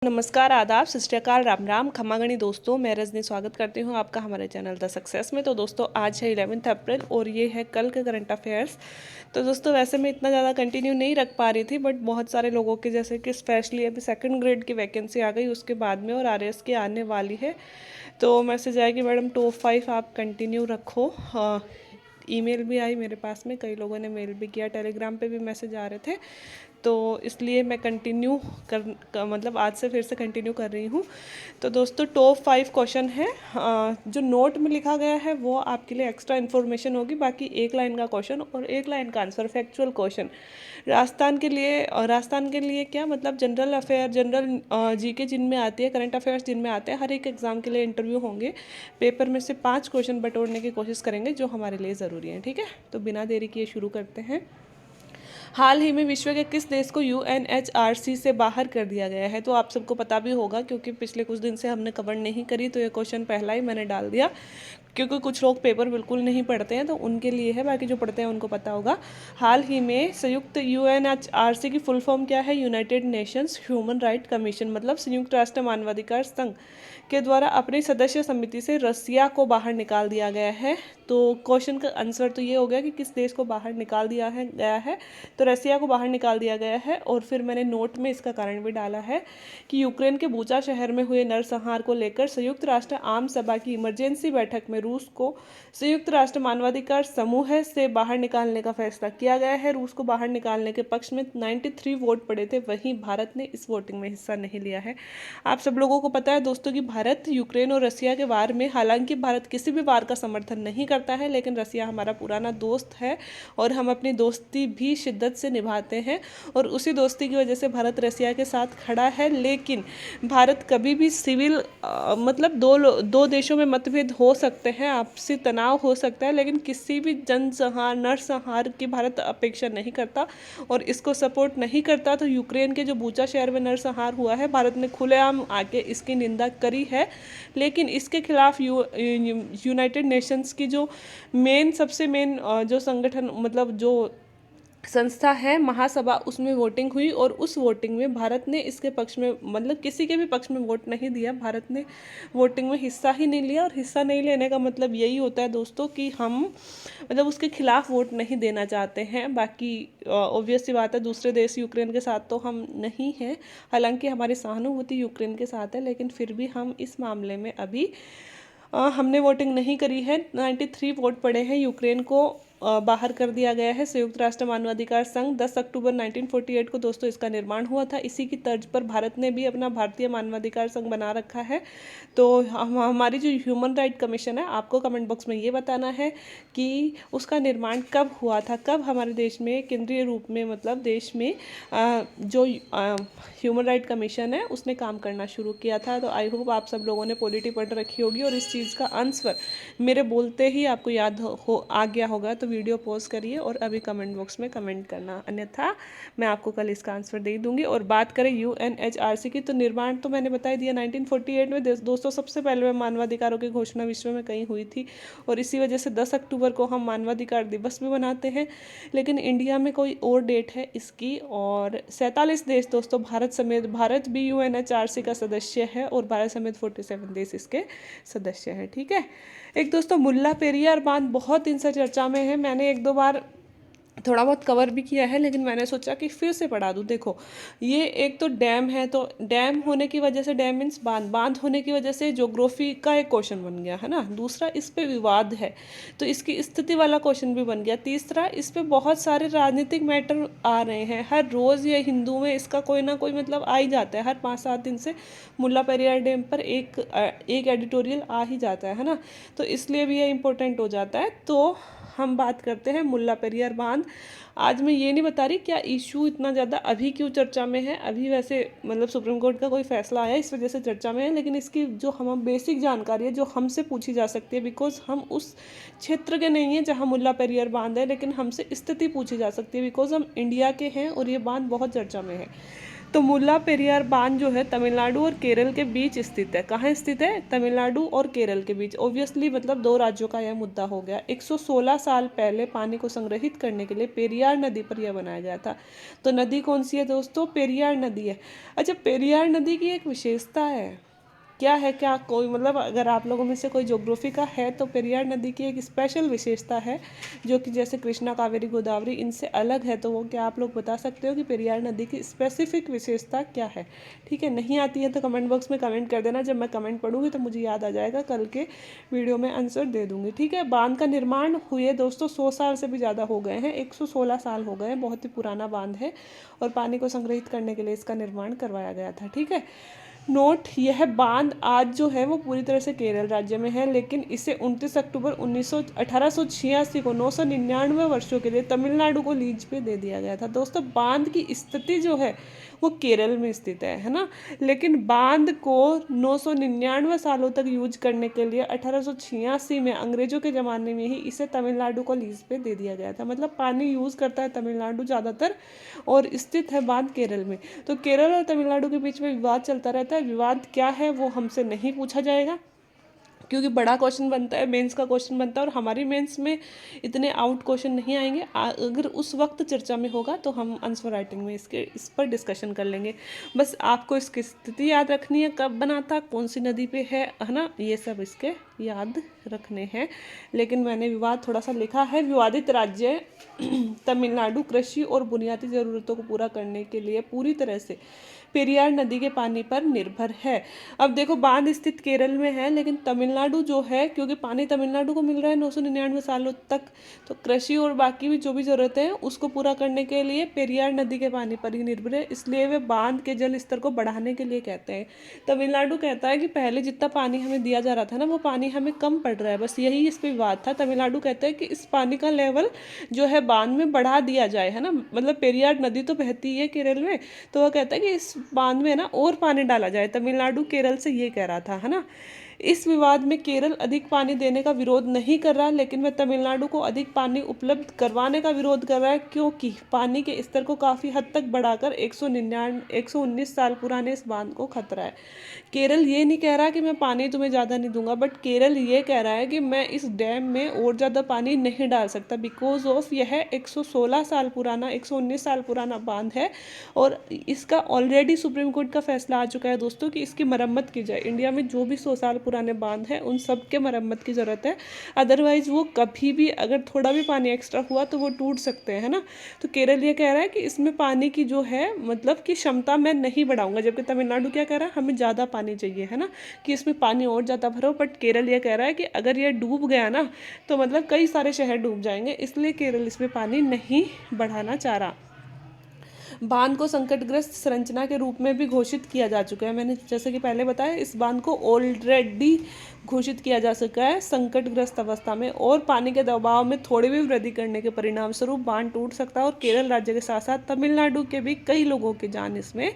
नमस्कार, आदाब, सत श्री अकाल, राम राम, खमागणी दोस्तों। मैं रजनी स्वागत करती हूँ आपका हमारे चैनल द सक्सेस में। तो दोस्तों आज है 11 अप्रैल और ये है कल के करंट अफेयर्स। तो दोस्तों वैसे मैं इतना ज़्यादा कंटिन्यू नहीं रख पा रही थी, बट बहुत सारे लोगों के जैसे कि स्पेशली अभी सेकंड ग्रेड की वैकेंसी आ गई उसके बाद में और आरएस की आने वाली है। तो मैसेज आया कि मैडम टॉप 5 आप कंटिन्यू रखो। ईमेल भी आई मेरे पास में, कई लोगों ने मेल भी किया, टेलीग्राम पे भी मैसेज आ रहे थे, तो इसलिए मैं कंटिन्यू मतलब आज से फिर से कंटिन्यू कर रही हूँ। तो दोस्तों टॉप 5 क्वेश्चन है, जो नोट में लिखा गया है वो आपके लिए एक्स्ट्रा इन्फॉर्मेशन होगी, बाकी एक लाइन का क्वेश्चन और एक लाइन का आंसर, फैक्चुअल क्वेश्चन। राजस्थान के लिए क्या मतलब जनरल अफेयर, जनरल जीके जिनमें आती है, करंट अफेयर्स जिनमें आते हैं, हर एक एग्जाम के लिए इंटरव्यू होंगे। पेपर में से 5 क्वेश्चन बटोरने की कोशिश करेंगे जो हमारे लिए ज़रूरी है। ठीक है, तो बिना देरी किए शुरू करते हैं। हाल ही में विश्व के किस देश को यूएनएचआरसी से बाहर कर दिया गया है? तो आप सबको पता भी होगा क्योंकि पिछले कुछ दिन से हमने कवर नहीं करी, तो ये क्वेश्चन पहला ही मैंने डाल दिया क्योंकि कुछ लोग पेपर बिल्कुल नहीं पढ़ते हैं, तो उनके लिए है, बाकी जो पढ़ते हैं उनको पता होगा। हाल ही में संयुक्त यूएनएचआरसी की फुल फॉर्म क्या है? United Nations human right commission, मतलब संयुक्त राष्ट्र मानवाधिकार संघ के द्वारा अपनी सदस्य समिति से रसिया को बाहर निकाल दिया गया है। तो क्वेश्चन का आंसर तो ये हो गया कि किस देश को बाहर निकाल गया है, तो रसिया को बाहर निकाल दिया गया है। और फिर मैंने नोट में इसका कारण भी डाला है कि यूक्रेन के बूचा शहर में हुए नरसंहार को लेकर संयुक्त राष्ट्र आम सभा की इमरजेंसी बैठक में रूस को संयुक्त राष्ट्र मानवाधिकार समूह से बाहर निकालने का फैसला किया गया है। रूस को बाहर निकालने के पक्ष में 93 वोट पड़े थे, वहीं भारत ने इस वोटिंग में हिस्सा नहीं लिया है। आप सब लोगों को पता है दोस्तों कि भारत यूक्रेन और रसिया के वार में, हालांकि भारत किसी भी वार का समर्थन नहीं करता है, लेकिन रसिया हमारा पुराना दोस्त है और हम अपनी दोस्ती भी शिद्दत से निभाते हैं और उसी दोस्ती की वजह से भारत रसिया के साथ खड़ा है। लेकिन भारत कभी भी सिविल मतलब दो देशों में मतभेद हो सकते हैं, आपसी तनाव हो सकता है, लेकिन किसी भी जनसंहार, नरसंहार की भारत अपेक्षा नहीं करता और इसको सपोर्ट नहीं करता। तो यूक्रेन के जो बूचा शहर में नरसंहार हुआ है, भारत ने खुलेआम आके इसकी निंदा करी है, लेकिन इसके खिलाफ यूनाइटेड नेशंस की जो सबसे मेन जो संगठन, मतलब जो संस्था है, महासभा, उसमें वोटिंग हुई और उस वोटिंग में भारत ने इसके पक्ष में, मतलब किसी के भी पक्ष में वोट नहीं दिया, भारत ने वोटिंग में हिस्सा ही नहीं लिया। और हिस्सा नहीं लेने का मतलब यही होता है दोस्तों कि हम मतलब उसके खिलाफ वोट नहीं देना चाहते हैं। बाकी ऑब्वियस सी बात है, दूसरे देश यूक्रेन के साथ तो हम नहीं हैं, हालांकि हमारी सहानुभूति यूक्रेन के साथ है, लेकिन फिर भी हम इस मामले में अभी हमने वोटिंग नहीं करी है। 93 वोट पड़े हैं, यूक्रेन को बाहर कर दिया गया है। संयुक्त राष्ट्र मानवाधिकार संघ 10 अक्टूबर 1948 को दोस्तों इसका निर्माण हुआ था। इसी की तर्ज पर भारत ने भी अपना भारतीय मानवाधिकार संघ बना रखा है। तो हमारी जो ह्यूमन राइट कमीशन है, आपको कमेंट बॉक्स में ये बताना है कि उसका निर्माण कब हुआ था, कब हमारे देश में केंद्रीय रूप में, मतलब देश में जो ह्यूमन राइट कमीशन है उसने काम करना शुरू किया था। तो आई होप आप सब लोगों ने पॉलिटी पढ़ रखी होगी और इस चीज़ का आंसर मेरे बोलते ही आपको याद आ गया होगा। तो वीडियो पॉज करिए और अभी कमेंट बॉक्स में कमेंट करना, अन्यथा मैं आपको कल इसका आंसर दे दूंगी। और बात करें यूएनएचआरसी की, तो निर्माण तो मैंने बता ही दिया 1948 में। दोस्तों सबसे पहले मानवाधिकारों की घोषणा विश्व में कहीं हुई थी और इसी वजह से 10 अक्टूबर को हम मानवाधिकार दिवस भी मनाते हैं। लेकिन इंडिया में कोई और डेट है इसकी, और 47 देश दोस्तों, भारत भी यूएनएचआरसी का सदस्य है और भारत समेत 47 देश इसके सदस्य हैं। ठीक है, एक दोस्तों मुल्ला पेरियार बांध बहुत दिन से चर्चा में है, मैंने एक दो बार थोड़ा बहुत कवर भी किया है, लेकिन मैंने सोचा कि फिर से पढ़ा दूँ। देखो, ये एक तो डैम है, तो डैम होने की वजह से, डैम मीन्स बांध होने की वजह से ज्योग्राफी का एक क्वेश्चन बन गया है ना। दूसरा, इस पे विवाद है तो इसकी स्थिति वाला क्वेश्चन भी बन गया। तीसरा, इस पे बहुत सारे राजनीतिक मैटर आ रहे हैं, हर रोज़ ये हिंदू में इसका कोई ना कोई मतलब आ ही जाता है। हर 5-7 दिन से मुल्ला पेरियार डैम पर एक एडिटोरियल आ ही जाता है ना, तो इसलिए भी ये इम्पोर्टेंट हो जाता है। तो हम बात करते हैं मुल्ला पेरियार बांध। आज मैं ये नहीं बता रही क्या इशू इतना ज़्यादा अभी क्यों चर्चा में है, अभी वैसे मतलब सुप्रीम कोर्ट का कोई फैसला आया इस वजह से चर्चा में है, लेकिन इसकी जो हम बेसिक जानकारी है जो हमसे पूछी जा सकती है, बिकॉज हम उस क्षेत्र के नहीं हैं जहाँ मुल्ला पेरियार बांध है, लेकिन हमसे स्थिति पूछी जा सकती है बिकॉज हम इंडिया के हैं और ये बांध बहुत चर्चा में है। तो मुल्ला पेरियार बांध जो है तमिलनाडु और केरल के बीच स्थित है। कहाँ स्थित है? तमिलनाडु और केरल के बीच। ऑब्वियसली मतलब दो राज्यों का यह मुद्दा हो गया। 116 साल पहले पानी को संग्रहित करने के लिए पेरियार नदी पर यह बनाया गया था। तो नदी कौन सी है दोस्तों? पेरियार नदी है। अच्छा, पेरियार नदी की एक विशेषता है, क्या है? क्या कोई मतलब अगर आप लोगों में से कोई ज्योग्राफी का है तो पेरियार नदी की एक स्पेशल विशेषता है जो कि जैसे कृष्णा, कावेरी, गोदावरी इनसे अलग है। तो वो क्या आप लोग बता सकते हो कि पेरियार नदी की स्पेसिफिक विशेषता क्या है? ठीक है, नहीं आती है तो कमेंट बॉक्स में कमेंट कर देना। जब मैं कमेंट पढ़ूंगी तो मुझे याद आ जाएगा, कल के वीडियो में आंसर दे दूंगी। ठीक है, बांध का निर्माण हुए दोस्तों 100 साल से भी ज़्यादा हो गए हैं, 116 साल हो गए हैं। बहुत ही पुराना बांध है और पानी को संग्रहित करने के लिए इसका निर्माण करवाया गया था। ठीक है, नोट, यह बांध आज जो है वो पूरी तरह से केरल राज्य में है, लेकिन इसे 29 अक्टूबर 1886 को 999 वर्षों के लिए तमिलनाडु को लीज पे दे दिया गया था। दोस्तों, बांध की स्थिति जो है वो केरल में स्थित है ना, लेकिन बांध को 999 सालों तक यूज करने के लिए 1886 में अंग्रेजों के ज़माने में ही इसे तमिलनाडु को लीज पे दे दिया गया था। मतलब पानी यूज़ करता है तमिलनाडु ज़्यादातर और स्थित है बांध केरल में। तो केरल और तमिलनाडु के बीच में विवाद चलता रहता है। विवाद क्या है वो हमसे नहीं पूछा जाएगा, क्योंकि बड़ा क्वेश्चन बनता है, मेंस का क्वेश्चन बनता है और हमारी मेंस में इतने आउट क्वेश्चन नहीं आएंगे। अगर उस वक्त चर्चा में होगा तो हम आंसर राइटिंग में इस पर डिस्कशन कर लेंगे। बस आपको इसकी स्थिति याद रखनी है, कब बना था, कौन सी नदी पे है ना, ये सब इसके याद रखने हैं। लेकिन मैंने विवाद थोड़ा सा लिखा है। विवादित राज्य तमिलनाडु कृषि और बुनियादी ज़रूरतों को पूरा करने के लिए पूरी तरह से पेरियार नदी के पानी पर निर्भर है। अब देखो, बांध स्थित केरल में है, लेकिन तमिलनाडु जो है, क्योंकि पानी तमिलनाडु को मिल रहा है 999 सालों तक, तो कृषि और बाकी भी जो भी ज़रूरतें हैं उसको पूरा करने के लिए पेरियार नदी के पानी पर ही निर्भर है। इसलिए वे बांध के जल स्तर को बढ़ाने के लिए कहते हैं। तमिलनाडु कहता है कि पहले जितना पानी हमें दिया जा रहा था ना, वो पानी हमें कम पड़ रहा है, बस यही इस पर विवाद था। तमिलनाडु कहता है कि इस पानी का लेवल जो है बांध में बढ़ा दिया जाए, है ना, मतलब पेरियार नदी तो बहती है केरल में, तो वह कहता है कि इस बांध में ना और पानी डाला जाए। तमिलनाडु केरल से ये कह रहा था, है ना। इस विवाद में केरल अधिक पानी देने का विरोध नहीं कर रहा, लेकिन वह तमिलनाडु को अधिक पानी उपलब्ध करवाने का विरोध कर रहा है, क्योंकि पानी के स्तर को काफ़ी हद तक बढ़ाकर 119 साल पुराने इस बांध को खतरा है। केरल ये नहीं कह रहा कि मैं पानी तुम्हें ज़्यादा नहीं दूंगा, बट केरल ये कह रहा है कि मैं इस डैम में और ज़्यादा पानी नहीं डाल सकता, बिकॉज ऑफ यह 116 साल पुराना 119 साल पुराना बांध है और इसका ऑलरेडी सुप्रीम कोर्ट का फैसला आ चुका है दोस्तों कि इसकी मरम्मत की जाए। इंडिया में जो भी 100 साल पुराने बांध हैं उन सब के मरम्मत की ज़रूरत है, अदरवाइज़ वो कभी भी अगर थोड़ा भी पानी एक्स्ट्रा हुआ तो वो टूट सकते हैं, है ना। तो केरल ये कह रहा है कि इसमें पानी की जो है मतलब कि क्षमता मैं नहीं बढ़ाऊंगा, जबकि तमिलनाडु क्या कह रहा है, हमें ज़्यादा पानी चाहिए, है ना, कि इसमें पानी और ज़्यादा भरो। बट केरल ये कह रहा है कि अगर ये डूब गया ना तो मतलब कई सारे शहर डूब जाएंगे, इसलिए केरल इसमें पानी नहीं बढ़ाना चाह रहा। बांध को संकटग्रस्त संरचना के रूप में भी घोषित किया जा चुका है। मैंने जैसे कि पहले बताया, इस बांध को ऑलरेडी घोषित किया जा चुका है संकटग्रस्त अवस्था में, और पानी के दबाव में थोड़ी भी वृद्धि करने के परिणाम स्वरूप बांध टूट सकता है और केरल राज्य के साथ साथ तमिलनाडु के भी कई लोगों की जान इसमें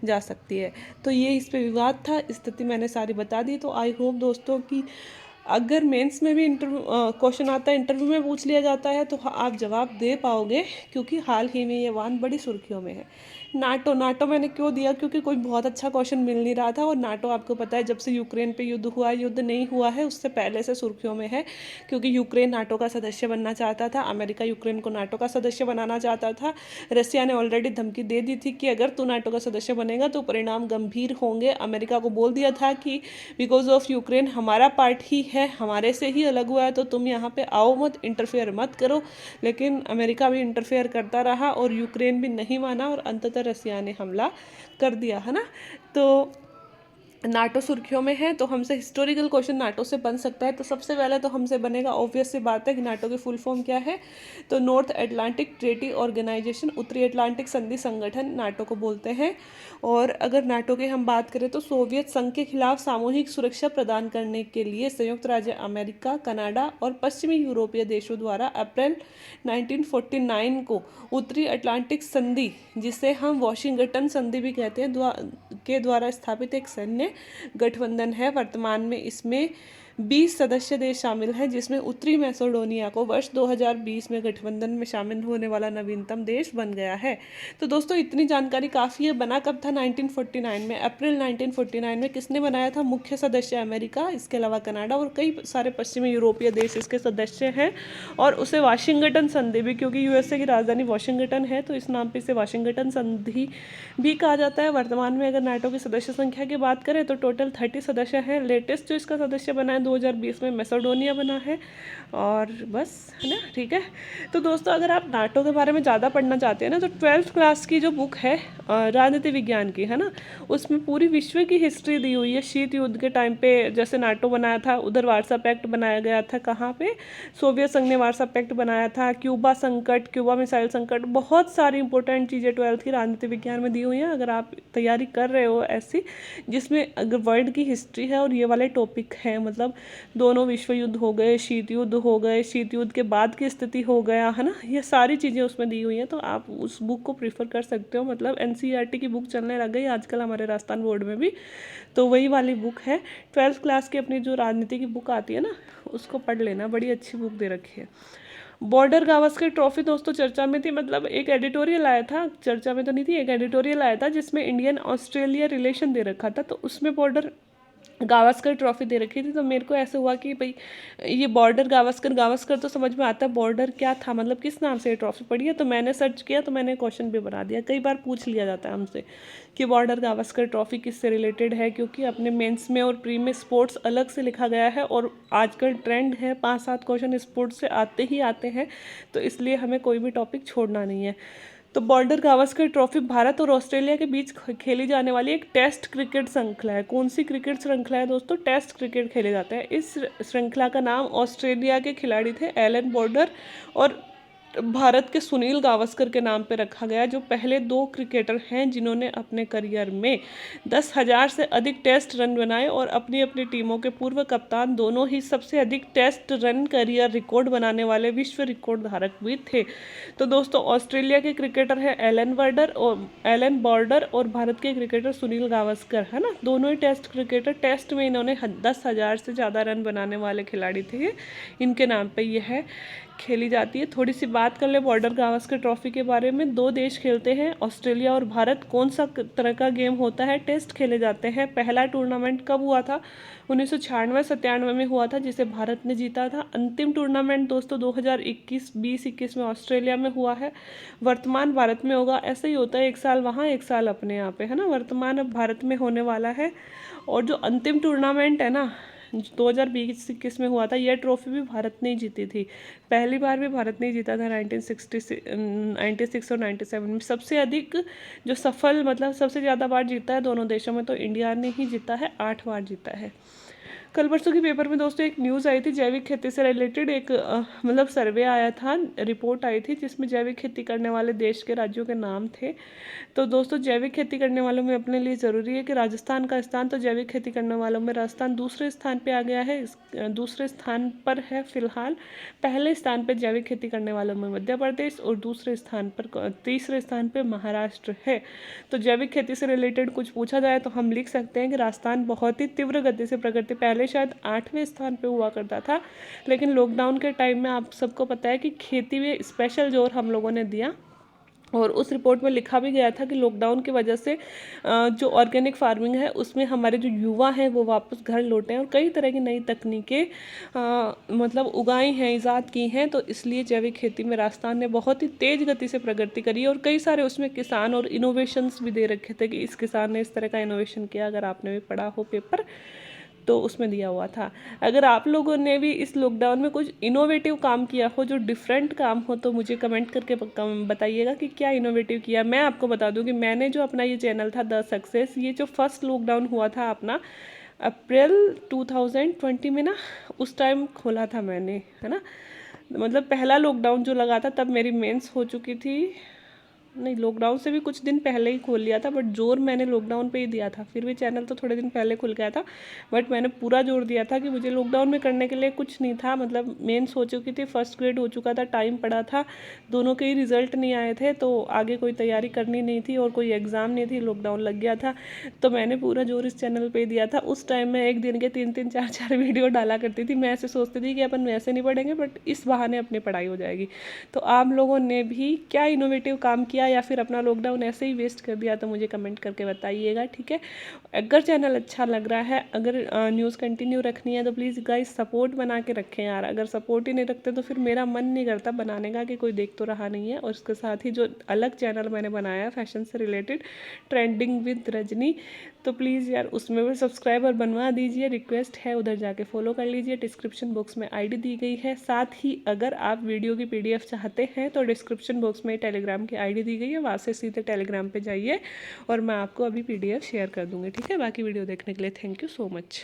जा सकती है। तो ये इस पे विवाद था, स्थिति मैंने सारी बता दी। तो आई होप दोस्तों कि अगर मेंस में भी क्वेश्चन आता है, इंटरव्यू में पूछ लिया जाता है, तो आप जवाब दे पाओगे, क्योंकि हाल ही में ये बांध बड़ी सुर्खियों में है। नाटो मैंने क्यों दिया, क्योंकि कोई बहुत अच्छा क्वेश्चन मिल नहीं रहा था, और नाटो आपको पता है जब से यूक्रेन पे युद्ध हुआ, युद्ध नहीं हुआ है उससे पहले से सुर्खियों में है, क्योंकि यूक्रेन नाटो का सदस्य बनना चाहता था, अमेरिका यूक्रेन को नाटो का सदस्य बनाना चाहता था। रसिया ने ऑलरेडी धमकी दे दी थी कि अगर तू नाटो का सदस्य बनेगा तो परिणाम गंभीर होंगे। अमेरिका को बोल दिया था कि बिकॉज ऑफ यूक्रेन हमारा पार्ट ही है, हमारे से ही अलग हुआ है, तो तुम यहाँ पे आओ मत, इंटरफेयर मत करो। लेकिन अमेरिका भी इंटरफेयर करता रहा और यूक्रेन भी नहीं माना और अंततः रसिया ने हमला कर दिया, है ना। तो नाटो सुर्खियों में है, तो हमसे हिस्टोरिकल क्वेश्चन नाटो से बन सकता है। तो सबसे पहले तो हमसे बनेगा, ऑब्वियस सी बात है कि नाटो की फुल फॉर्म क्या है, तो नॉर्थ अटलांटिक ट्रीटी ऑर्गेनाइजेशन, उत्तरी अटलांटिक संधि संगठन नाटो को बोलते हैं। और अगर नाटो की हम बात करें तो सोवियत संघ के खिलाफ सामूहिक सुरक्षा प्रदान करने के लिए संयुक्त राज्य अमेरिका, कनाडा और पश्चिमी यूरोपीय देशों द्वारा अप्रैल 1949 को उत्तरी अटलांटिक संधि, जिसे हम वॉशिंगटन संधि भी कहते हैं, के द्वारा स्थापित एक सैन्य गठबंधन है। वर्तमान में इसमें 20 सदस्य देश शामिल हैं, जिसमें उत्तरी मैसेडोनिया को वर्ष 2020 में गठबंधन में शामिल होने वाला नवीनतम देश बन गया है। तो दोस्तों इतनी जानकारी काफ़ी है। बना कब था? 1949 में। अप्रैल 1949 में किसने बनाया था? मुख्य सदस्य अमेरिका, इसके अलावा कनाडा और कई सारे पश्चिमी यूरोपीय देश इसके सदस्य हैं। और उसे वाशिंगटन संधि भी, क्योंकि यूएसए की राजधानी वाशिंगटन है तो इस नाम पे इसे वाशिंगटन संधि भी कहा जाता है। वर्तमान में अगर नाटो की सदस्य संख्या की बात करें तो टोटल 30 सदस्य हैं। लेटेस्ट जो इसका सदस्य बना है 2020 में मैसेडोनिया बना है। और बस, है ना, ठीक है। तो दोस्तों अगर आप नाटो के बारे में ज़्यादा पढ़ना चाहते हैं ना, तो 12th क्लास की जो बुक है राजनीति विज्ञान की, है ना, उसमें पूरी विश्व की हिस्ट्री दी हुई है। शीत युद्ध के टाइम पे जैसे नाटो बनाया था, उधर वार्सा पैक्ट बनाया गया था। कहाँ पे? सोवियत संघ ने वार्सा पैक्ट बनाया था। क्यूबा संकट, क्यूबा मिसाइल संकट, बहुत सारी इंपॉर्टेंट चीज़ें 12th की राजनीति विज्ञान में दी हुई हैं। अगर आप तैयारी कर रहे हो ऐसी, जिसमें अगर वर्ल्ड की हिस्ट्री है और ये वाले टॉपिक हैं, मतलब दोनों विश्व युद्ध हो गए, शीत युद्ध हो गए, शीत युद्ध के बाद की स्थिति हो गया, है ना, ये सारी चीज़ें उसमें दी हुई हैं। तो आप उस बुक को प्रीफर कर सकते हो। मतलब एनसीईआरटी की बुक चलने लग गई आजकल हमारे राजस्थान बोर्ड में भी, तो वही वाली बुक है। 12th क्लास की अपनी जो राजनीति की बुक आती है ना, उसको पढ़ लेना, बड़ी अच्छी बुक दे रखी है। बॉर्डर गावस्कर ट्रॉफी दोस्तों चर्चा में थी, मतलब एक एडिटोरियल आया था, चर्चा में तो नहीं थी, एक एडिटोरियल आया था जिसमें इंडियन ऑस्ट्रेलिया रिलेशन दे रखा था, तो उसमें बॉर्डर गावस्कर ट्रॉफी दे रखी थी। तो मेरे को ऐसे हुआ कि भाई ये बॉर्डर गावस्कर, गावस्कर तो समझ में आता है, बॉर्डर क्या था, मतलब किस नाम से ये ट्रॉफी पड़ी है। तो मैंने सर्च किया, तो मैंने क्वेश्चन भी बना दिया। कई बार पूछ लिया जाता है हमसे कि बॉर्डर गावस्कर ट्रॉफी किससे रिलेटेड है, क्योंकि अपने मेंस में और प्री में स्पोर्ट्स अलग से लिखा गया है और आजकल ट्रेंड है 5-7 क्वेश्चन स्पोर्ट्स से आते ही आते हैं, तो इसलिए हमें कोई भी टॉपिक छोड़ना नहीं है। तो बॉर्डर गावस्कर ट्रॉफी भारत और ऑस्ट्रेलिया के बीच खेली जाने वाली एक टेस्ट क्रिकेट श्रृंखला है। कौन सी क्रिकेट श्रृंखला है दोस्तों? टेस्ट क्रिकेट खेले जाते हैं। इस श्रृंखला का नाम ऑस्ट्रेलिया के खिलाड़ी थे एलन बॉर्डर और भारत के सुनील गावस्कर के नाम पे रखा गया, जो पहले 2 क्रिकेटर हैं जिन्होंने अपने करियर में 10,000 से अधिक टेस्ट रन बनाए और अपनी अपनी टीमों के पूर्व कप्तान, दोनों ही सबसे अधिक टेस्ट रन करियर रिकॉर्ड बनाने वाले विश्व रिकॉर्ड धारक भी थे। तो दोस्तों ऑस्ट्रेलिया के क्रिकेटर है एलन बॉर्डर और भारत के क्रिकेटर सुनील गावस्कर, है ना, दोनों ही टेस्ट क्रिकेटर। टेस्ट में इन्होंने 10,000 से ज़्यादा रन बनाने वाले खिलाड़ी थे, इनके नाम पे ये है खेली जाती है। थोड़ी सी बात कर ले बॉर्डर गावस्कर ट्रॉफी के बारे में। 2 देश खेलते हैं, ऑस्ट्रेलिया और भारत। कौन सा तरह का गेम होता है? टेस्ट खेले जाते हैं। पहला टूर्नामेंट कब हुआ था? 1996-97 में हुआ था, जिसे भारत ने जीता था। अंतिम टूर्नामेंट दोस्तों 2021 में ऑस्ट्रेलिया में हुआ है। वर्तमान भारत में होगा। ऐसे ही होता है, एक साल वहाँ एक साल अपने यहाँ पे, है ना। वर्तमान अब भारत में होने वाला है। और जो अंतिम टूर्नामेंट है ना 2020-21 में हुआ था, यह ट्रॉफी भी भारत ने ही जीती थी। पहली बार भी भारत ने ही जीता था 1996 और 97 में। सबसे अधिक जो सफल, मतलब सबसे ज़्यादा बार जीता है दोनों देशों में, तो इंडिया ने ही जीता है, 8 बार जीता है। कल परसों के पेपर में दोस्तों एक न्यूज़ आई थी, जैविक खेती से रिलेटेड एक मतलब सर्वे आया था, रिपोर्ट आई थी, जिसमें जैविक खेती करने वाले देश के राज्यों के नाम थे। तो दोस्तों जैविक खेती करने वालों में अपने लिए ज़रूरी है कि राजस्थान का स्थान, तो जैविक खेती करने वालों में राजस्थान दूसरे स्थान पे आ गया है, दूसरे स्थान पर है फिलहाल। पहले स्थान पर जैविक खेती करने वालों में मध्य प्रदेश और तीसरे स्थान पर महाराष्ट्र है। तो जैविक खेती से रिलेटेड कुछ पूछा जाए तो हम लिख सकते हैं कि राजस्थान बहुत ही तीव्र गति से प्रगति, पहले शायद 8वें स्थान पे हुआ करता था, लेकिन लॉकडाउन के टाइम में आप सबको पता है कि खेती में स्पेशल जोर हम लोगों ने दिया। और उस रिपोर्ट में लिखा भी गया था कि लॉकडाउन की वजह से जो ऑर्गेनिक फार्मिंग है उसमें हमारे जो युवा हैं वो वापस घर लौटे हैं और कई तरह की नई तकनीकें मतलब उगाई हैं, ईजाद की हैं। तो इसलिए जैविक खेती में राजस्थान ने बहुत ही तेज़ गति से प्रगति करी और कई सारे उसमें किसान और इनोवेशंस भी दे रखे थे कि इस किसान ने इस तरह का इनोवेशन किया। अगर आपने भी पढ़ा हो पेपर तो उसमें दिया हुआ था। अगर आप लोगों ने भी इस लॉकडाउन में कुछ इनोवेटिव काम किया हो, जो डिफरेंट काम हो, तो मुझे कमेंट करके बताइएगा कि क्या इनोवेटिव किया। मैं आपको बता दूं कि मैंने जो अपना ये चैनल था द सक्सेस, ये जो फर्स्ट लॉकडाउन हुआ था अपना अप्रैल 2020 में ना, उस टाइम खोला था मैंने, है ना। मतलब पहला लॉकडाउन जो लगा था तब मेरी मेंस हो चुकी थी नहीं, लॉकडाउन से भी कुछ दिन पहले ही खोल लिया था, बट जोर मैंने लॉकडाउन पे ही दिया था। फिर भी चैनल तो थोड़े दिन पहले खुल गया था, बट मैंने पूरा जोर दिया था कि मुझे लॉकडाउन में करने के लिए कुछ नहीं था। मतलब मेंस हो चुकी थी, फर्स्ट ग्रेड हो चुका था, टाइम पड़ा था, दोनों के ही रिजल्ट नहीं आए थे, तो आगे कोई तैयारी करनी नहीं थी और कोई एग्ज़ाम नहीं थी, लॉकडाउन लग गया था। तो मैंने पूरा जोर इस चैनल पे ही दिया था। उस टाइम में एक दिन के 3-3 4-4 वीडियो डाला करती थी। मैं ऐसे सोचती थी कि अपन वैसे नहीं पढ़ेंगे, बट इस बहाने अपनी पढ़ाई हो जाएगी। तो आप लोगों ने भी क्या इनोवेटिव काम किया या फिर अपना लॉकडाउन ऐसे ही वेस्ट कर दिया, तो मुझे कमेंट करके बताइएगा, ठीक है। अगर चैनल अच्छा लग रहा है, अगर न्यूज़ कंटिन्यू रखनी है, तो प्लीज़ गाइस सपोर्ट बना के रखें यार। अगर सपोर्ट ही नहीं रखते तो फिर मेरा मन नहीं करता बनाने का, कि कोई देख तो रहा नहीं है। और इसके साथ ही जो अलग चैनल मैंने बनाया है फैशन से रिलेटेड, ट्रेंडिंग विद रजनी, तो प्लीज़ यार उसमें भी सब्सक्राइबर बनवा दीजिए, रिक्वेस्ट है, उधर जाके फॉलो कर लीजिए। डिस्क्रिप्शन बॉक्स में आईडी दी गई है। साथ ही अगर आप वीडियो की पीडीएफ चाहते हैं तो डिस्क्रिप्शन बॉक्स में टेलीग्राम की आईडी दी गई है, वहाँ से सीधे टेलीग्राम पे जाइए और मैं आपको अभी पीडीएफ शेयर कर दूँगी, ठीक है। बाकी वीडियो देखने के लिए थैंक यू सो मच।